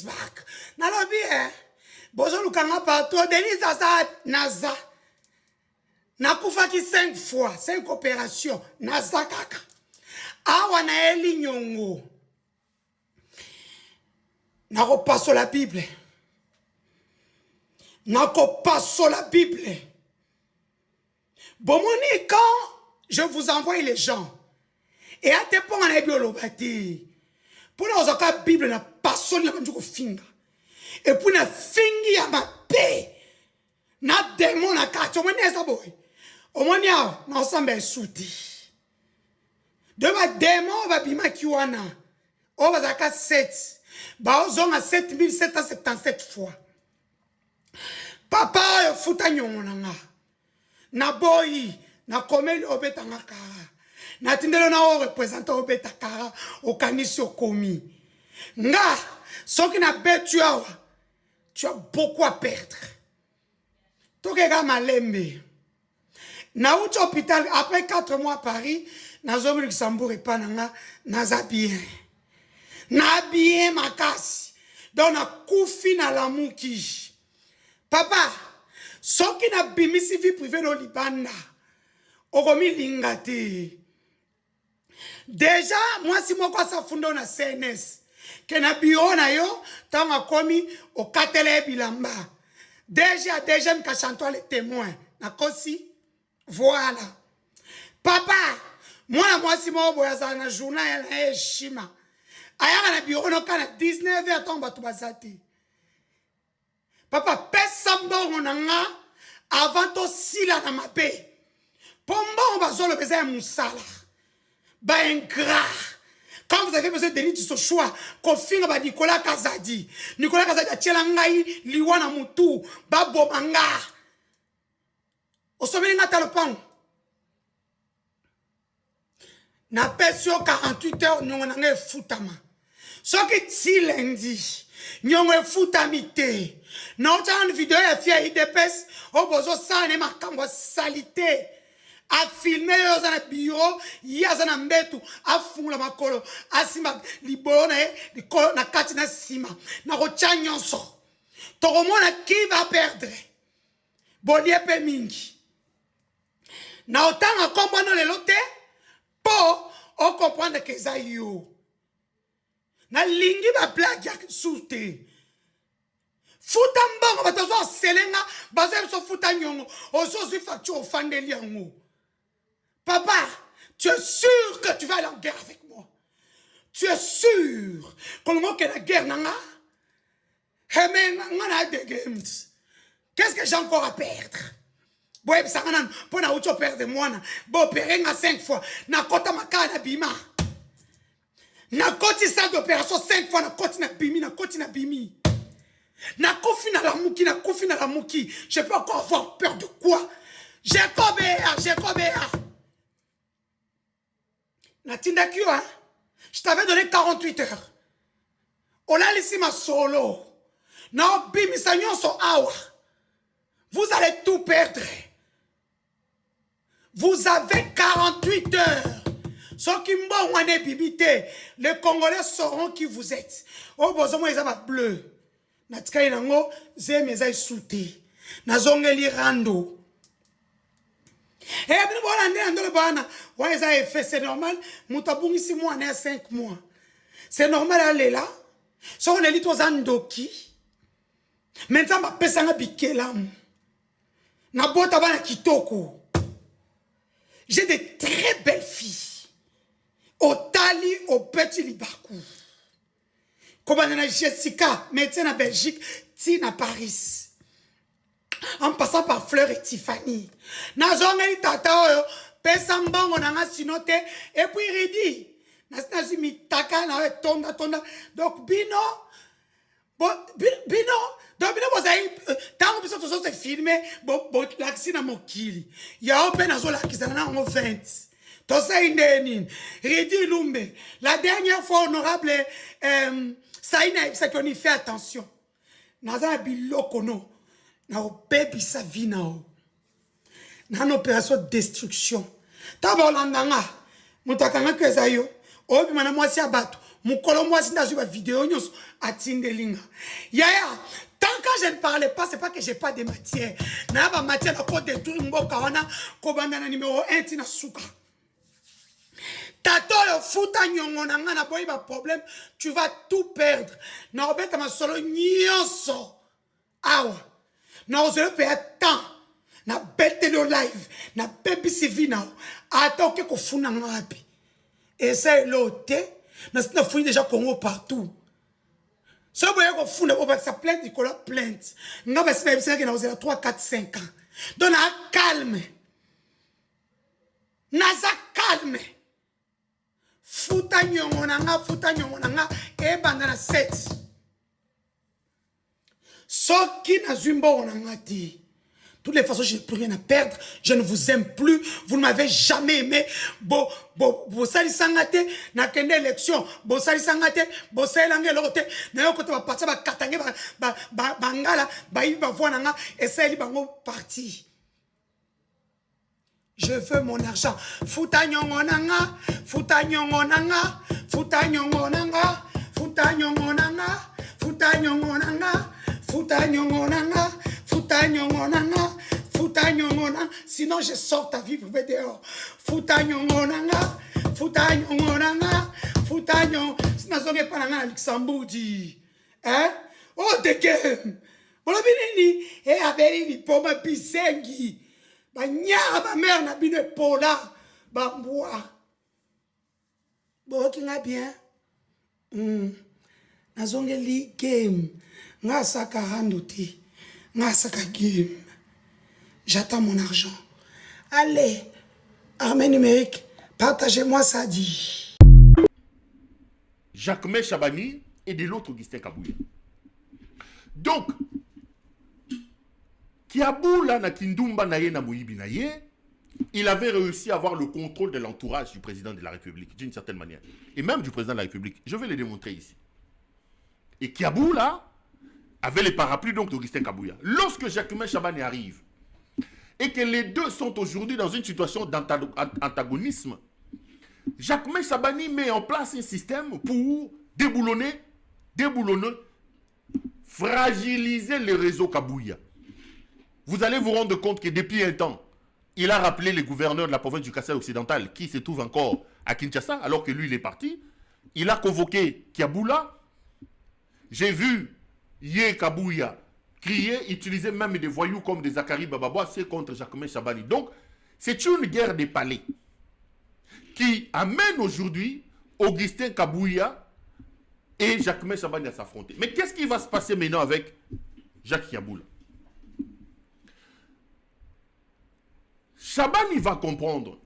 back. Nalobi, bozo lukanga partout. Denise Asa Naza. Nakufaki 5 fois, 5 opérations. Naza kaka. Awa na eli nyongo. Nako passe la Bible. Nako passe la Bible. Bon, moni, quand je vous envoie les gens, et à te pont en ebiolobati, pour nous avoir la Bible, na passe la manjuko finga. Et pour na fingi ya ma paix, na démon na kati, au moins n'est-ce pas boy? Au moins n'a, na ensemble souti. De ma démon va bima kiwana, on va zaka 7. Ba ozonga 7777 fois. Papa yo futa nyongo nanga. Na boy, na komeli obetanga kara. Na tindelo na o représente obeta kara o kanisi o komi. Nga, soki na betu awa, tu as beaucoup à perdre. Tokega malembe. Na uti hôpital après 4 mois à Paris, na zomi Luxembourg et pananga, naza bien. Na bien makasi. Donc na koufi na lamuki. Papa, soki na bimisi vie privée no libanda. Okomi lingate. Déjà, moi si moi quoi ça fundo na CNS. Que na bio na yo, tanga komi o katele bilamba. Déjà m'ka chantois les témoins. Na kosi. Voilà. Papa, moi si moi boya za na journal ya shima. Aya na bio no kana 19h tomba tubazati. Papa, pesamba nga avant to sila na mabe. Pomba bazolo beza ya musala. Ba ingrat. Quand vous avez besoin de Denis du choix, confinement ba Nicolas Kazadi. Nicolas Kazadi a tchela ngai liwana mutu ba bomanga. Osomeli nga talopang. Na pesio 48 heures nyongo na ngai futama. Soki ti lundi, nyongo futamite. Na otana vidéo ya fia IDPS, obozo sane makambo salité. A filmer yo za na bureau, ya za na mbetu, a fungula makolo, a sima libolo na likolo na kati na sima. Na rocha nyonso. Tokomona qui va perdre. Bolie pe mingi. Na otanga kombono lelo te, po o comprendre que za yo. Na lingi ba blague ya soute. Futa mbongo batazo selenga, bazo so futa nyongo, ozo zi facture au fandeli yango. Papa, tu es sûr que tu vas aller en guerre avec moi? Tu es sûr que le mot que la guerre n'a pas? Qu'est-ce que j'ai encore à perdre? Bon, ça n'a pas de perdre moi. Bon, opérer 5 fois. Na kota maka na bima. Na koti salle d'opération 5 fois. Na koti na bimi, na koti na bimi. Na kofi na la mouki, na kofi na la mouki. Je peux encore avoir peur de quoi? Jacobéa. Na tindakio, hein? Je t'avais donné 48 heures. On a laissé ma solo. Na bimi sa nyonso awa. Vous allez tout perdre. Vous avez 48 heures. Ceux qui m'ont bibité, les Congolais sauront qui vous êtes. Oh, besoin ils ont bleu. Natika inango zemeza isuti. Nazongeli rando. Et bien voilà ndé le bana. Ouais ça est fait c'est normal. Mutabungi 6 mois né 5 mois. C'est normal aller là. So on est lit aux andoki. Maintenant ma pesanga bikelam. Na bota bana kitoko. J'ai de très belles filles. Au Tali, au Petit Libakou. Comme on a Jessica, médecin à Belgique, Tina Paris. En passant par Fleur et Tiffany. Nazongeli tata, pesambango nanga sinote, et puis Ridi. Nasi mitaka na tonda. Donc Bino, Bino, donc Bino vous avez, tant que vous avez filmé, bon, l'accès à Mokili. Il y a un peu qui s'en a en 20. Tosa Indénin, Ridi Lumbe. La dernière fois, honorable, Saïna, c'est qu'on y fait attention. Naza bilokono. Na obebi sa vie na o. Na opération de destruction. Taba olandanga. Mutakanga kwezayo. Obi mana mwasi abatu. Mukolo moi si dans vidéo nyos atindelinga. Yaya, tant que je ne parlais pas, c'est pas que j'ai pas de matière. Na ba matière na ko détruire mboka wana ko banda na numéro 1 tina suka. Tato le futa nyongo na nga na boyi ba problème, tu vas tout perdre. Na obeta ma solo nyonso. Awa. Na ozelo pe temps. Na bête le live, na baby CV now. Attends que ko funa ngapi. Et ça l'autre, na fouille déjà Congo partout. Si vous voyez qu'on fout, ça plainte, il y a plainte. Nous avons fait 3, 4, 5 ans. Donc, calme. Naza calme. Fouta nyongonanga, et bandana 7. Soki na zumba onanga di. De toutes les façons, je n'ai plus rien à perdre. Je ne vous aime plus. Vous ne m'avez jamais aimé. Bo sali sangate, na kende élection. Bo sali sangate, bo sali langue l'autre. Na yo kote ba parti ba katange ba ngala, ba yi ba voananga, et ça li bango parti. Je veux mon argent. Futa nyongonanga, futa nyongonanga, futa nyongonanga, futa nyongonanga, futa nyongonanga, futa nyongonanga. Fouta nyongonanga, fouta nyongonanga, sinon je sors ta vie pour faire dehors. Fouta nyongonanga, fouta nyongonanga, fouta nyongonanga. Sinon je ne pas à Luxembourg dit. Hein? Oh, de game. Voilà bien, et avec les pommes bisengi. Ba nya ba mère na bine pola, ba mboa. Bon, qui n'a bien? Nazongeli game. Nga saka handouti. J'attends mon argent. Allez, armée numérique, partagez-moi ça dit. Jacquemain Chabani et de l'autre Augustin Kabouya. Donc, Kiaboula na Kindumba na ye na Moïbi na ye, il avait réussi à avoir le contrôle de l'entourage du président de la République, d'une certaine manière. Et même du président de la République. Je vais le démontrer ici. Et Kiaboula avait les parapluies donc d'Augustin Kabouya. Lorsque Jacquemain Chabani arrive, et que les deux sont aujourd'hui dans une situation d'antagonisme, Jacquemain Chabani met en place un système pour déboulonner, fragiliser le réseau Kabouya. Vous allez vous rendre compte que depuis un temps, il a rappelé les gouverneurs de la province du Kasaï occidental, qui se trouvent encore à Kinshasa, alors que lui, il est parti. Il a convoqué Kiaboula. J'ai vu Yé Kabouya crier, utiliser même des voyous comme des Zakari Bababois, c'est contre Jacquemain Chabani. Donc, c'est une guerre des palais qui amène aujourd'hui Augustin Kabouya et Jacquemain Chabani à s'affronter. Mais qu'est-ce qui va se passer maintenant avec Jacques Kiaboula? Chabani va comprendre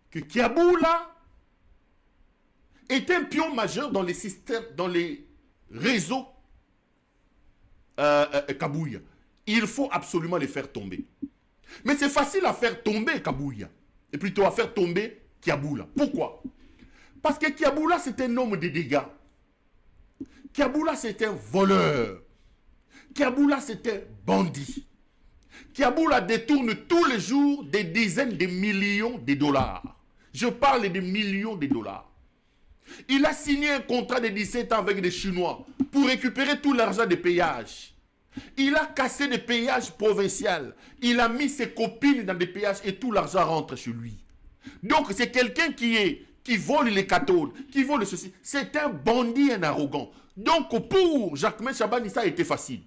que Kiaboula est un pion majeur dans les systèmes, dans les réseaux Kabouya. Il faut absolument les faire tomber. Mais c'est facile à faire tomber Kabouya. Et plutôt à faire tomber Kiaboula. Pourquoi? Parce que Kiaboula, c'est un homme de dégâts. Kiaboula, c'est un voleur. Kiaboula, c'est un bandit. Kiaboula détourne tous les jours des dizaines de millions de dollars. Je parle de millions de dollars. Il a signé un contrat de 17 ans avec des Chinois pour récupérer tout l'argent des péages. Il a cassé des péages provinciaux. Il a mis ses copines dans des péages et tout l'argent rentre chez lui. Donc c'est quelqu'un qui vole les cathodes, qui vole ceci. C'est un bandit, un arrogant. Donc pour Jacquemain Chabani, ça a été facile.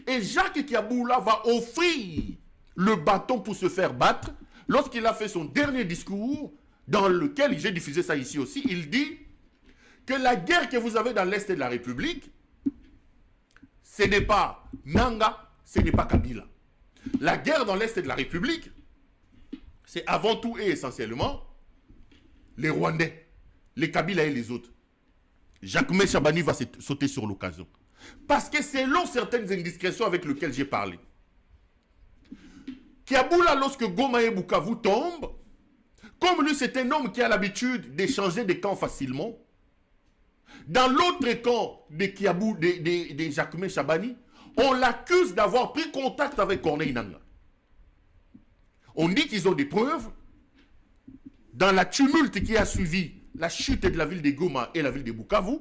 Et Jacques Kiaboula va offrir le bâton pour se faire battre. Lorsqu'il a fait son dernier discours, dans lequel j'ai diffusé ça ici aussi, il dit que la guerre que vous avez dans l'Est de la République, ce n'est pas Nanga, ce n'est pas Kabila. La guerre dans l'Est de la République, c'est avant tout et essentiellement les Rwandais, les Kabila et les autres. Jacquemain Chabani va sauter sur l'occasion. Parce que selon certaines indiscrétions avec lesquelles j'ai parlé, Kiaboula, lorsque Goma et Bukavu tombent, comme lui c'est un homme qui a l'habitude d'échanger des camps facilement, dans l'autre camp de Jacquemain Chabani, on l'accuse d'avoir pris contact avec Corneille Nangaa. On dit qu'ils ont des preuves. Dans la tumulte qui a suivi la chute de la ville de Goma et la ville de Bukavu,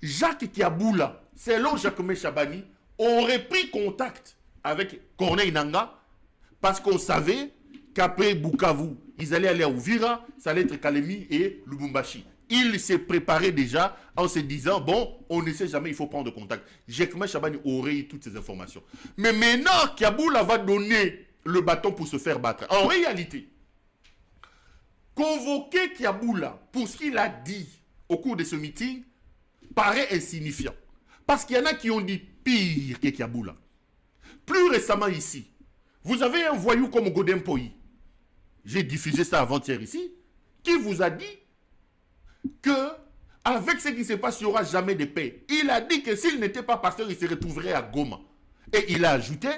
Jacques Kiaboula, selon Jacques Chabani, aurait pris contact avec Corneille Nangaa parce qu'on savait qu'après Bukavu, ils allaient aller à Uvira, ça allait être Kalemi et Lubumbashi. Il s'est préparé déjà en se disant, bon, on ne sait jamais, il faut prendre contact. Jacques Chabani aurait eu toutes ces informations. Mais maintenant, Kiaboula va donner le bâton pour se faire battre. En réalité, convoquer Kiaboula pour ce qu'il a dit au cours de ce meeting paraît insignifiant. Parce qu'il y en a qui ont dit pire que Kiaboula. Plus récemment ici, vous avez un voyou comme Godin Poyi. J'ai diffusé ça avant-hier ici. Qui vous a dit que avec ce qui se passe, il n'y aura jamais de paix. Il a dit que s'il n'était pas pasteur, il se retrouverait à Goma. Et il a ajouté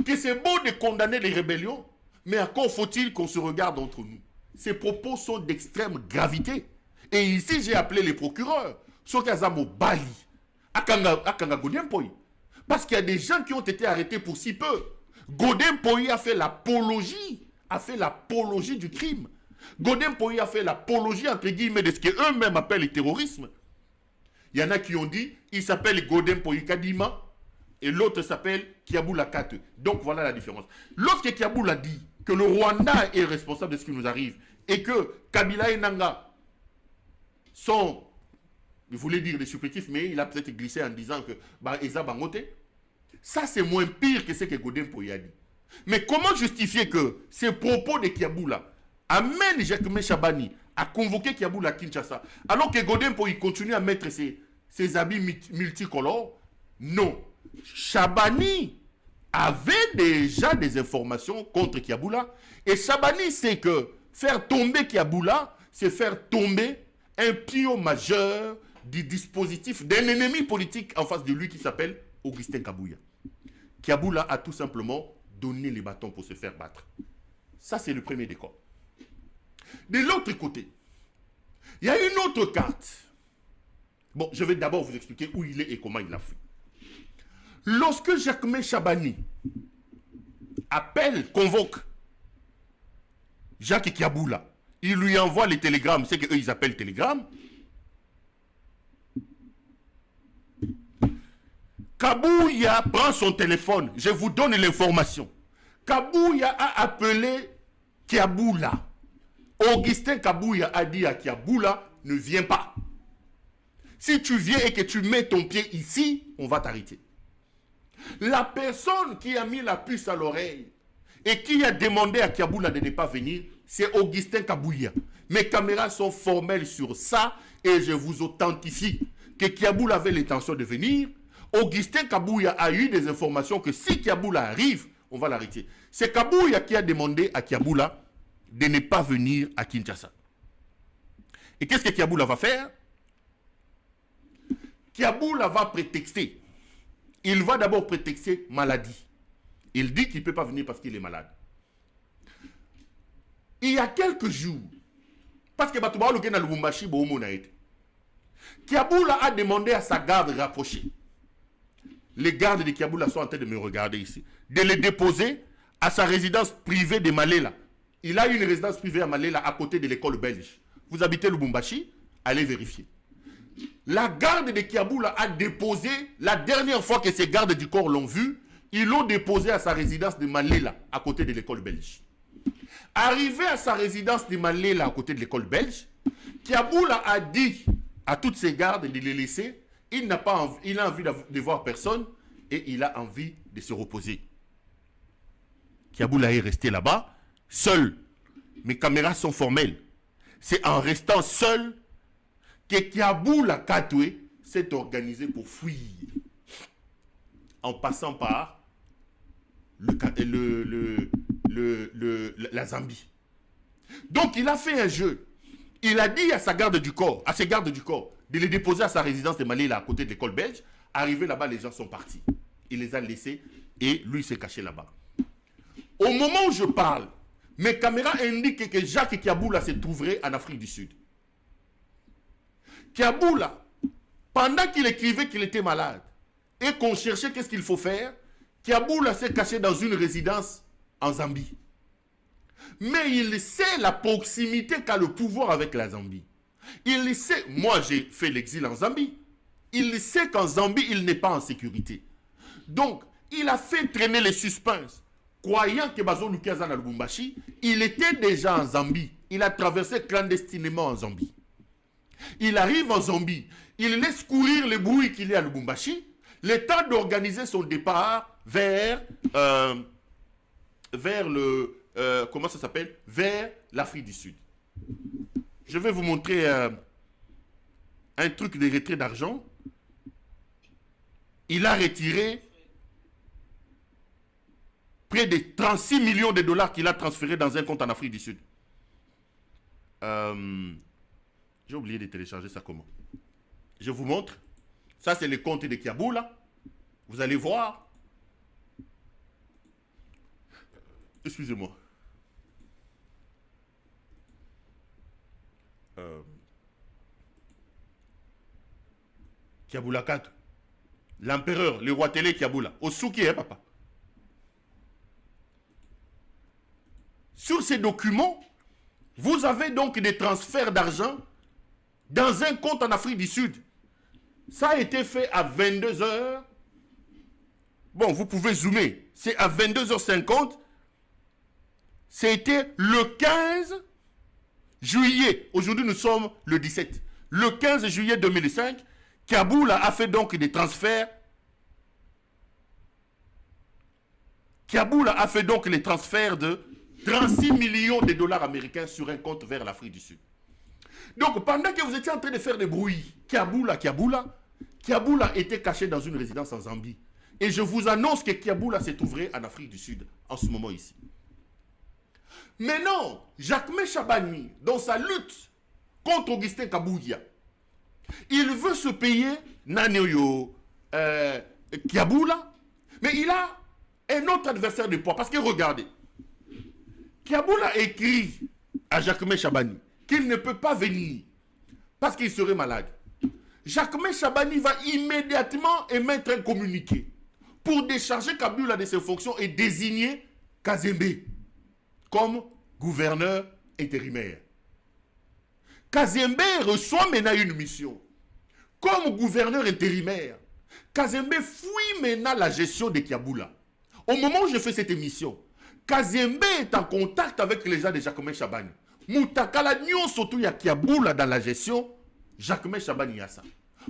que c'est beau de condamner les rébellions, mais encore faut-il qu'on se regarde entre nous. Ces propos sont d'extrême gravité. Et ici, j'ai appelé les procureurs. Sokazamo Bali, Akanga Godin Poyi. Parce qu'il y a des gens qui ont été arrêtés pour si peu. Godin Poyi a fait l'apologie du crime. Godin Poyi a fait l'apologie, entre guillemets, de ce qu'eux-mêmes appellent le terrorisme. Il y en a qui ont dit, il s'appelle Godin Poyi Kadima, et l'autre s'appelle Kiaboula Kate. Donc voilà la différence. Lorsque Kiaboula dit que le Rwanda est responsable de ce qui nous arrive, et que Kabila et Nangaa sont, il voulait dire des supplétifs, mais il a peut-être glissé en disant que Eza Bangote, ça c'est moins pire que ce que Godin Poyi a dit. Mais comment justifier que ces propos de Kiaboula amènent Jacques Chabani à convoquer Kiaboula à Kinshasa, alors que Godin Poyi continue à mettre ses habits multicolores? Non. Chabani avait déjà des informations contre Kiaboula, et Chabani sait que faire tomber Kiaboula, c'est faire tomber un pion majeur du dispositif d'un ennemi politique en face de lui qui s'appelle Augustin Kabouya. Kiaboula a tout simplement donné les bâtons pour se faire battre. Ça, c'est le premier décor. De l'autre côté, il y a une autre carte. Bon, je vais d'abord vous expliquer où il est et comment il l'a fait. Lorsque Jacques Chabani convoque Jacques Kiaboula, il lui envoie les télégrammes, c'est qu'eux ils appellent télégrammes. Kabouya prend son téléphone, je vous donne l'information. Kabouya a appelé Kiaboula. Augustin Kabouya a dit à Kiaboula, ne viens pas. Si tu viens et que tu mets ton pied ici, on va t'arrêter. La personne qui a mis la puce à l'oreille et qui a demandé à Kiaboula de ne pas venir, c'est Augustin Kabouya. Mes caméras sont formelles sur ça et je vous authentifie que Kiaboula avait l'intention de venir. Augustin Kabouya a eu des informations que si Kiaboula arrive, on va l'arrêter. C'est Kabouya qui a demandé à Kiaboula de ne pas venir à Kinshasa. Et qu'est-ce que Kiaboula va faire? Kiaboula va prétexter. Il va d'abord prétexter maladie. Il dit qu'il ne peut pas venir parce qu'il est malade. Il y a quelques jours, parce que Batouba Lukena Lubumbashi, Kiaboula a demandé à sa garde rapprochée. Les gardes de Kiaboula sont en train de me regarder ici. De les déposer à sa résidence privée de Malela. Il a une résidence privée à Malela à côté de l'école belge. Vous habitez Lubumbashi, allez vérifier. La garde de Kiaboula a déposé, la dernière fois que ces gardes du corps l'ont vu, ils l'ont déposé à sa résidence de Malela à côté de l'école belge. Arrivé à sa résidence de Malela à côté de l'école belge, Kiaboula a dit à toutes ses gardes de les laisser. Il n'a pas envie, il a envie de voir personne et il a envie de se reposer. Kiaboula est resté là-bas, seul. Mes caméras sont formelles. C'est en restant seul que Kiaboula Katwe s'est organisé pour fuir. En passant par la Zambie. Donc il a fait un jeu. Il a dit à sa garde du corps, à ses gardes du corps, de les déposer à sa résidence de Malela à côté de l'école belge. Arrivé là-bas, les gens sont partis. Il les a laissés et lui s'est caché là-bas. Au moment où je parle, mes caméras indiquent que Jacques Kiaboula se trouverait en Afrique du Sud. Kiaboula, pendant qu'il écrivait qu'il était malade et qu'on cherchait qu'est-ce qu'il faut faire, Kiaboula s'est caché dans une résidence en Zambie. Mais il sait la proximité qu'a le pouvoir avec la Zambie. Il sait, moi j'ai fait l'exil en Zambie. Il sait qu'en Zambie, il n'est pas en sécurité. Donc, il a fait traîner les suspens. Croyant que Bazo Lukaza na Lubumbashi, il était déjà en Zambie. Il a traversé clandestinement en Zambie. Il arrive en Zambie. Il laisse courir le bruit qu'il y a à Lubumbashi. Le temps d'organiser son départ vers le... comment ça s'appelle? Vers l'Afrique du Sud. Je vais vous montrer un truc de retrait d'argent. Il a retiré près de 36 millions de dollars qu'il a transférés dans un compte en Afrique du Sud. J'ai oublié de télécharger ça comment. Je vous montre. Ça, c'est le compte de Kiaboula. Vous allez voir. Excusez-moi. Kiaboula 4. L'empereur, le roi télé Kiaboula. Osuki, hein, papa. Sur ces documents, vous avez donc des transferts d'argent dans un compte en Afrique du Sud. Ça a été fait à 22 h. Bon, vous pouvez zoomer. C'est à 22h50. C'était le 15 juillet. Aujourd'hui, nous sommes le 17. Le 15 juillet 2005, Kiaboula a fait donc des transferts. Kiaboula a fait donc les transferts de 36 millions de dollars américains sur un compte vers l'Afrique du Sud. Donc, pendant que vous étiez en train de faire des bruits, Kiaboula était caché dans une résidence en Zambie. Et je vous annonce que Kiaboula s'est ouvert en Afrique du Sud, en ce moment ici. Mais non, Jacquemain Chabani, dans sa lutte contre Augustin Kabouya, il veut se payer Naneyo Kiaboula, mais il a un autre adversaire de poids. Parce que regardez, Kiaboula écrit à Jacquemain Chabani qu'il ne peut pas venir parce qu'il serait malade. Jacquemain Chabani va immédiatement émettre un communiqué pour décharger Kabila de ses fonctions et désigner Kazembe comme gouverneur intérimaire. Kazembe reçoit maintenant une mission. Comme gouverneur intérimaire, Kazembe fouille maintenant la gestion de Kiaboula. Au moment où je fais cette émission, Kazembe est en contact avec les gens de Jacquemain Chabani. Moutakala nyon surtout ya Kiaboula dans la gestion, Jacquemain Chabani a ça.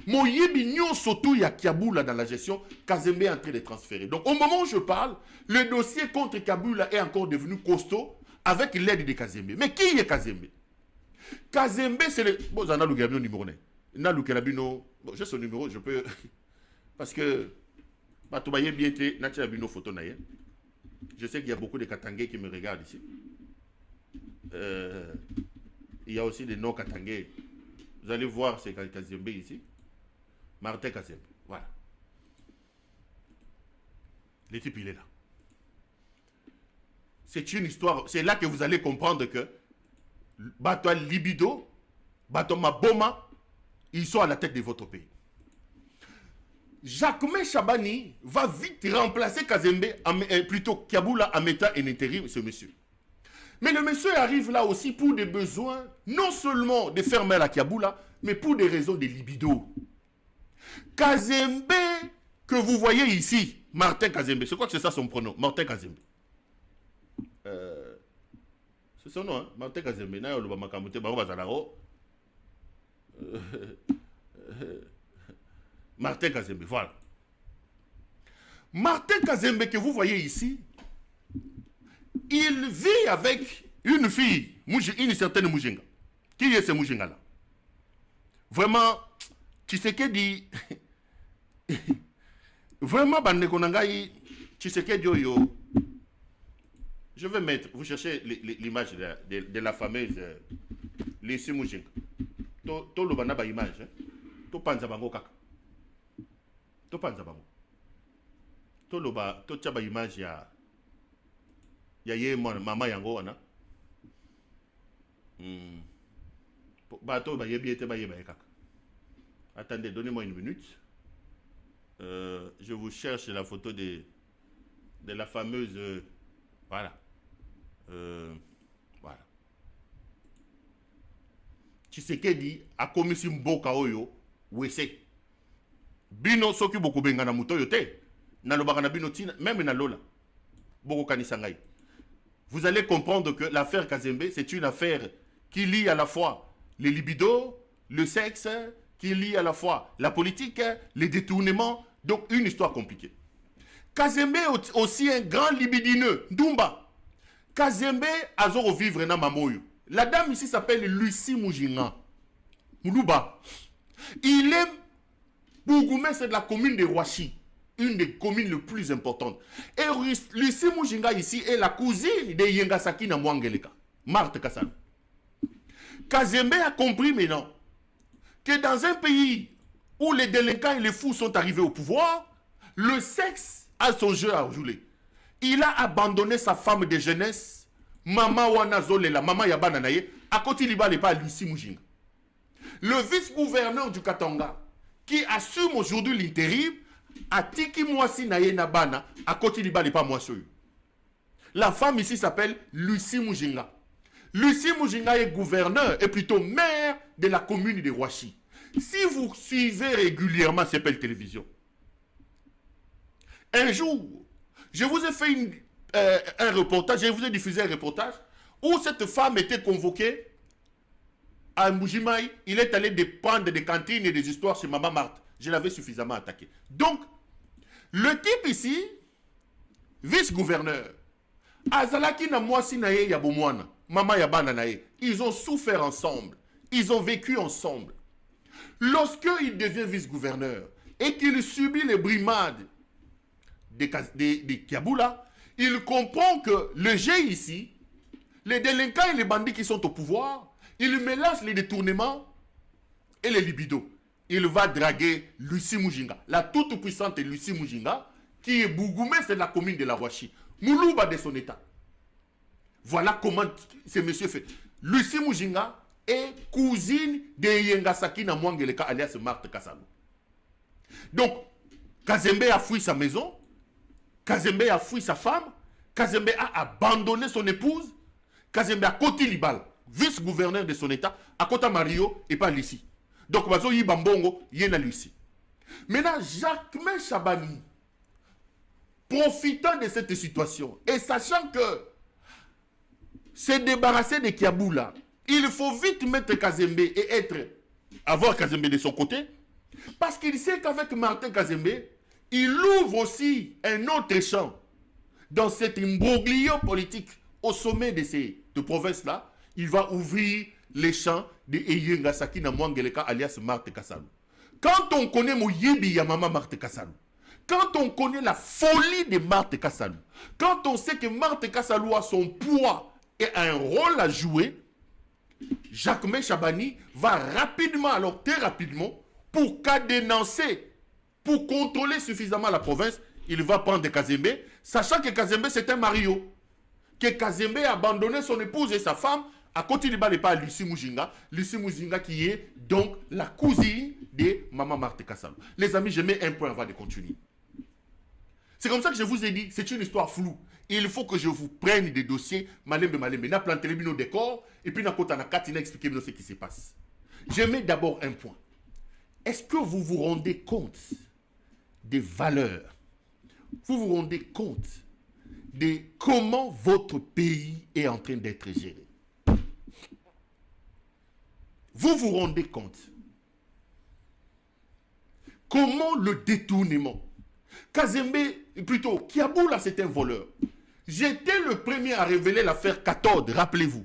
Moyebi nyon surtout ya Kiaboula dans la gestion, Kazembe est en train de transférer. Donc au moment où je parle, le dossier contre Kiaboula est encore devenu costaud avec l'aide de Kazembe. Mais qui est Kazembe? Kazembe, c'est le... Bon, j'en ai le numéro. Bon, j'ai son numéro, je peux... Parce que... Je sais qu'il y a beaucoup de Katangais qui me regardent ici. Il y a aussi des non-Katangais. Vous allez voir, c'est Kazembe ici. Martin Kazembe. Voilà. Le type, il est là. C'est une histoire. C'est là que vous allez comprendre que Bato Libido, Bato Maboma, ils sont à la tête de votre pays. Jacquemain Chabani va vite remplacer Kazembe, plutôt Kiaboula en mettant un intérim, ce monsieur. Mais le monsieur arrive là aussi pour des besoins, non seulement de faire mal à Kiaboula, mais pour des raisons de libido. Kazembe, que vous voyez ici, Martin Kazembe, je crois que c'est ça son pronom, Martin Kazembe. C'est son nom, hein? Martin Kazembe. Martin Kazembe, voilà. Martin Kazembe que vous voyez ici, il vit avec une fille, une certaine Moujenga. Qui est ce Moujenga-là? Vraiment, tu sais que dit... Vraiment, tu sais que dit... Je vais mettre, vous cherchez l'image de la fameuse Lessie Moujenga. To le bana ba image, to panza bango kaka. To panza bango. To loba to tchaba image ya ye mama yango wana. Ba to ba yebi ete ba yeba kaka. Attendez, donnez-moi une minute. Je vous cherche la photo de la fameuse voilà. Voilà. Tshisekedi a commis mboka oyo wese. Bino soki boko bengana muto yote. Na lobaka na bino tina, même na lola. Boko kanisangai. Vous allez comprendre que l'affaire Kazembe, c'est une affaire qui lie à la fois les libidos, le sexe, qui lie à la fois la politique, les détournements. Donc une histoire compliquée. Kazembe est aussi un grand libidineux. Dumba. Kazembe a vivre na mamoyo. La dame ici s'appelle Lucie Mujinga. Moulouba. Il est bourgmestre de la commune de Roachi. Une des communes les plus importantes. Et Lucie Mujinga ici est la cousine de Yengasaki na Mwangeleka. Marthe Kassal. Kazembe a compris maintenant que dans un pays où les délinquants et les fous sont arrivés au pouvoir, le sexe a son jeu à jouer. Il a abandonné sa femme de jeunesse, Mama Wanazolela, Mama Yabananaye, à côté liba pas Lucie Mujinga. Le vice-gouverneur du Katanga, qui assume aujourd'hui l'intérim, a tiki mwasi naye nabana, à côté liba pas mwasoyu. La femme ici s'appelle Lucie Mujinga. Lucie Mujinga est gouverneur et plutôt maire de la commune de Roachi. Si vous suivez régulièrement ces belles télévisions, un jour, je vous ai fait un reportage, je vous ai diffusé un reportage où cette femme était convoquée à Mbujimaï. Il est allé prendre des cantines et des histoires chez Maman Marthe. Je l'avais suffisamment attaqué. Donc, le type ici, vice-gouverneur, Azalaki na mwasi na ye yabomwana, Mama Yabana na ye, ils ont souffert ensemble. Ils ont vécu ensemble. Lorsqu'il devient vice-gouverneur et qu'il subit les brimades de Kiaboula, il comprend que le jeu ici, les délinquants et les bandits qui sont au pouvoir, ils mélangent les détournements et les libidos. Il va draguer Lucie Mujinga, la toute puissante Lucie Mujinga, qui est bourgmestre de la commune de la Roachi, Moulouba de son état. Voilà comment ce monsieur fait. Lucie Mujinga est cousine de Yengasaki na Mwangeleka alias Marthe Kassalo. Donc, Kazembe a fui sa maison, Kazembe a fui sa femme, Kazembe a abandonné son épouse, Kazembe a côté Libal, vice-gouverneur de son état, à côté Mario et pas Lucie. Donc, Bazo Yibambongo, Yena Lucie. Maintenant, Jacquemain Chabani, profitant de cette situation et sachant que se débarrasser de Kiaboula, il faut vite mettre Kazembe et avoir Kazembe de son côté, parce qu'il sait qu'avec Martin Kazembe, il ouvre aussi un autre champ dans cet imbroglio politique au sommet de ces provinces-là. Il va ouvrir les champs de Eyengasaki na Mwangeleka alias Marthe Kassalo. Quand on connaît Moyebi Yamama Marthe Kassalo, quand on connaît la folie de Marthe Kassalo, quand on sait que Marthe Kassalo a son poids et a un rôle à jouer, Jacquemain Chabani va rapidement, alors très rapidement, pour cadenancer, pour contrôler suffisamment la province, il va prendre Kazembe, sachant que Kazembe c'est un Mario, que Kazembe a abandonné son épouse et sa femme, à côté du bas pas Lucie Mujinga qui est donc la cousine de Maman Marthe Kassalo. Les amis, je mets un point avant de continuer. C'est comme ça que je vous ai dit, c'est une histoire floue. Il faut que je vous prenne des dossiers, malembe, n'a planté nos décors, et puis n'a expliqué ce qui se passe. Je mets d'abord un point. Est-ce que vous vous rendez compte des valeurs? Vous vous rendez compte de comment votre pays est en train d'être géré? Vous vous rendez compte comment le détournement, Kazembe, plutôt, Kiaboula, c'est un voleur. J'étais le premier à révéler l'affaire Katod, rappelez-vous.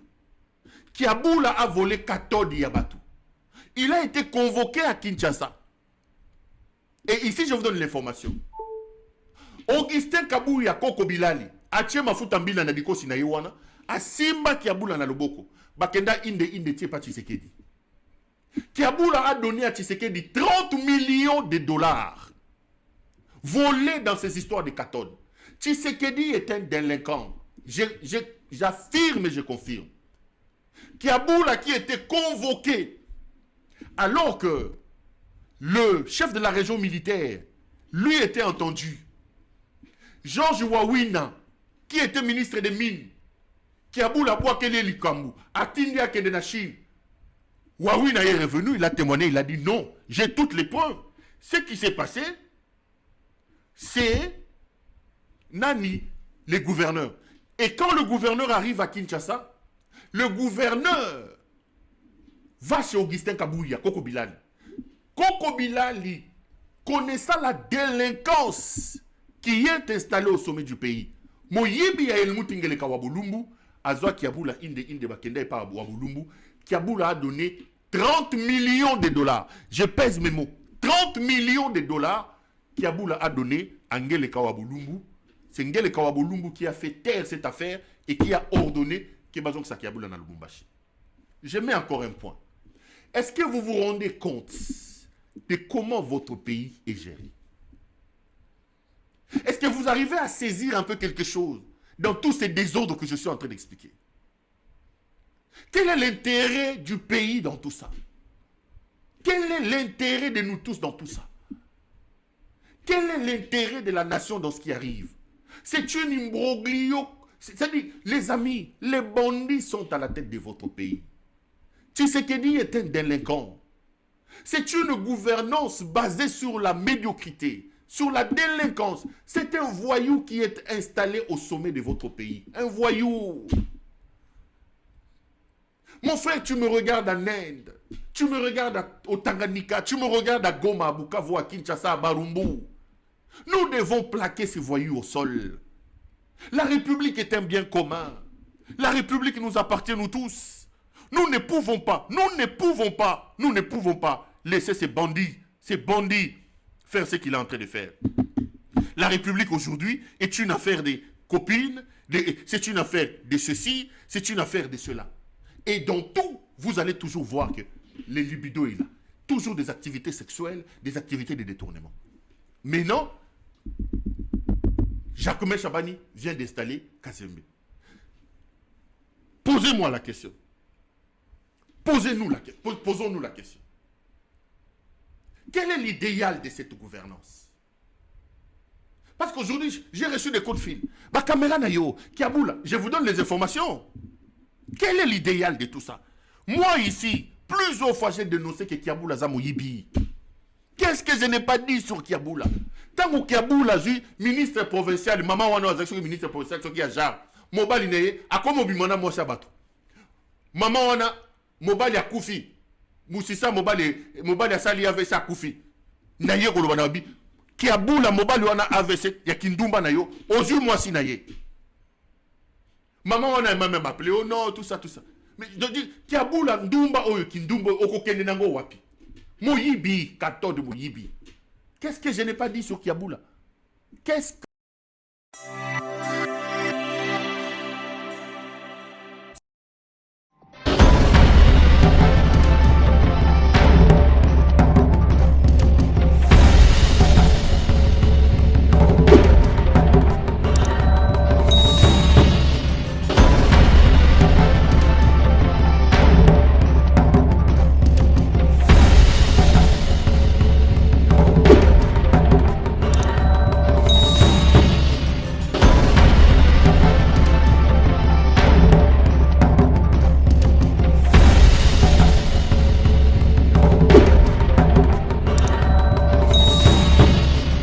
Kiaboula a volé Katod Yabatou. Il a été convoqué à Kinshasa. Et ici, je vous donne l'information. Augustin Kabouya Koko Bilali, Atie Mafutambila Nadiko Sinaïwana, a Simba Kiaboula na Loboko, Bakenda inde tie pa Tshisekedi. Kiaboula a donné à Tshisekedi 30 millions de dollars volés dans ces histoires de Katod. Tshisekedi est un délinquant. J'affirme et je confirme. Kiaboula qui était convoqué alors que le chef de la région militaire, lui, était entendu. Georges Wawina, qui était ministre des Mines, Kiaboula Bouakele Likambu, Atindia Kedenachine, Huawei est revenu, il a témoigné, il a dit non, j'ai toutes les preuves. Ce qui s'est passé, c'est Nani, les gouverneurs. Et quand le gouverneur arrive à Kinshasa, le gouverneur va chez Augustin Kabouya, Koko Bilali. Koko Bilali, connaissant la délinquance qui est installée au sommet du pays, Moyibi ya Elmoutingele Kawabulumbu, Azwa Kiaboula Inde Bakenda et par Wabulumbu, Kiaboula a donné 30 millions de dollars. Je pèse mes mots. 30 millions de dollars Kiaboula a donné à Ngele Kawabulumbu. C'est Ngele Kawabulumbu qui a fait taire cette affaire et qui a ordonné que Bazong Sakiaboula na Lubumbashi. Je mets encore un point. Est-ce que vous vous rendez compte de comment votre pays est géré? Est-ce que vous arrivez à saisir un peu quelque chose dans tous ces désordres que je suis en train d'expliquer? Quel est l'intérêt du pays dans tout ça? Quel est l'intérêt de nous tous dans tout ça? Quel est l'intérêt de la nation dans ce qui arrive? C'est une imbroglio. C'est-à-dire, les amis, les bandits sont à la tête de votre pays. Tshisekedi est un délinquant. C'est une gouvernance basée sur la médiocrité, sur la délinquance. C'est un voyou qui est installé au sommet de votre pays. Un voyou. Mon frère, tu me regardes en Inde, tu me regardes au Tanganyika, tu me regardes à Goma, à Bukavu, à Kinshasa, à Barumbu. Nous devons plaquer ces voyous au sol. La République est un bien commun. La République nous appartient, nous tous. Nous ne pouvons pas laisser ces bandits faire ce qu'il est en train de faire. La République aujourd'hui est une affaire des copines, c'est une affaire de ceci, c'est une affaire de cela. Et dans tout, vous allez toujours voir que les libido est là. Toujours des activités sexuelles, des activités de détournement. Mais non, Jacques Chabani vient d'installer Kazembe. Posez-moi la question. Posons-nous la question. Quel est l'idéal de cette gouvernance? Parce qu'aujourd'hui, j'ai reçu des coups de fil. Ma caméra nayo, Kiaboula, je vous donne les informations. Quel est l'idéal de tout ça? Moi ici, plusieurs fois j'ai dénoncé que Kiaboula Zamoyibi. Qu'est-ce que je n'ai pas dit sur Kiaboula? Tant que Kiaboula, ministre provincial, maman wana ministre provincial, qui a jar, mobile neye, a comme obimana mo sabato. Maman wana mobile ya Koufi. Moussissa mobile ya sali AVC a Koufi. Naye ko lobana bi. Kiaboula mobile wana AVC ya Kindumba nayo, ozu moi si naye. Maman wana m'a même appelé, oh non, tout ça. Mais je dis, Kiaboula Ndumba oyo Kindumba okokende nango wapi. Moyibi, 14 de Moyibi. Qu'est-ce que je n'ai pas dit sur Kiaboula? Qu'est-ce que